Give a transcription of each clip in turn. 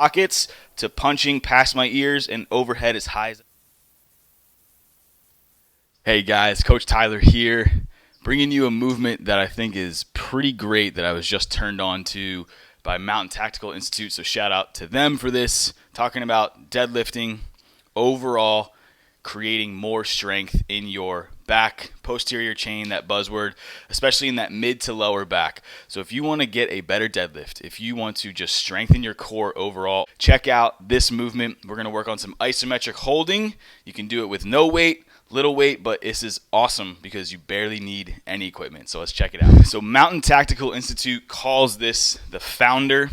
pockets to punching past my ears and overhead as high as. Hey guys, Coach Tyler here, bringing you a movement that I think is pretty great that I was just turned on to by Mountain Tactical Institute. So shout out to them for this, talking about deadlifting overall, creating more strength in your back, posterior chain, that buzzword, especially in that mid to lower back. So if you want to get a better deadlift, if you want to just strengthen your core overall, check out this movement. We're going to work on some isometric holding. You can do it with no weight, little weight, but this is awesome because you barely need any equipment. So let's check it out. So Mountain Tactical Institute calls this the Founder.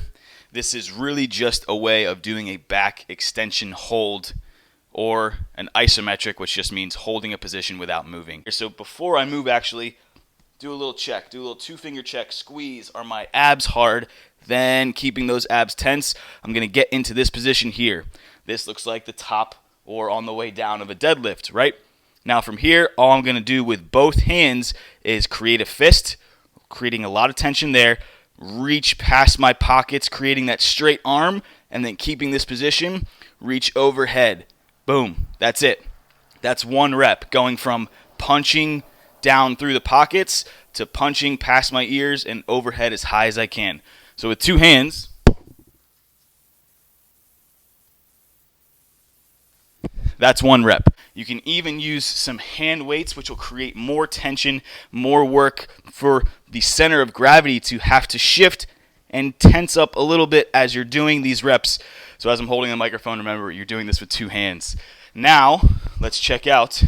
This is really just a way of doing a back extension hold, or an isometric, which just means holding a position without moving. So before I move, actually, do a little check. Do a little two-finger check. Squeeze. Are my abs hard? Then keeping those abs tense, I'm going to get into this position here. This looks like the top or on the way down of a deadlift, right? Now from here, all I'm going to do with both hands is create a fist, creating a lot of tension there, reach past my pockets, creating that straight arm, and then keeping this position, reach overhead. Boom. That's it. That's one rep, going from punching down through the pockets to punching past my ears and overhead as high as I can. So with two hands, that's one rep. You can even use some hand weights, which will create more tension, more work for the center of gravity to have to shift and tense up a little bit as you're doing these reps. So as I'm holding the microphone, remember, you're doing this with two hands. Now, let's check out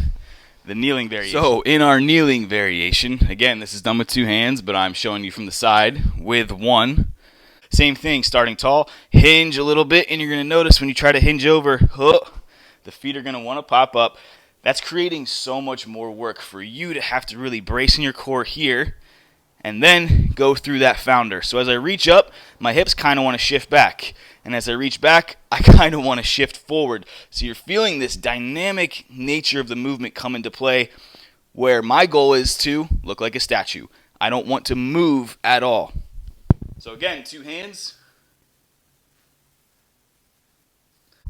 the kneeling variation. So in our kneeling variation, again, this is done with two hands, but I'm showing you from the side with one. Same thing, starting tall, hinge a little bit, and you're going to notice when you try to hinge over, the feet are going to want to pop up. That's creating so much more work for you to have to really brace in your core here, and then go through that founder. So as I reach up, my hips kind of want to shift back. And as I reach back, I kind of want to shift forward. So you're feeling this dynamic nature of the movement come into play, where my goal is to look like a statue. I don't want to move at all. So again, two hands.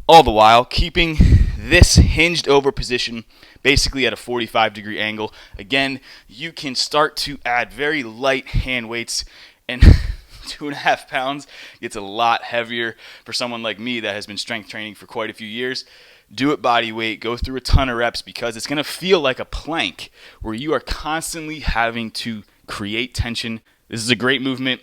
All the while keeping this hinged over position basically at a 45-degree angle. Again, you can start to add very light hand weights, and 2.5 pounds gets a lot heavier for someone like me that has been strength training for quite a few years. Do it body weight, go through a ton of reps, because it's going to feel like a plank where you are constantly having to create tension. This is a great movement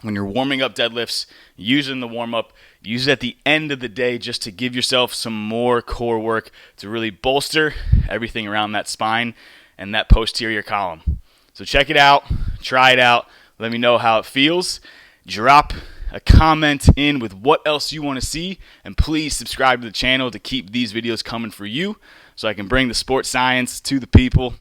when you're warming up deadlifts. Use it in the warm-up. Use it at the end of the day just to give yourself some more core work to really bolster everything around that spine and that posterior column. So check it out. Try it out. Let me know how it feels. Drop a comment in with what else you want to see. And please subscribe to the channel to keep these videos coming for you so I can bring the sports science to the people.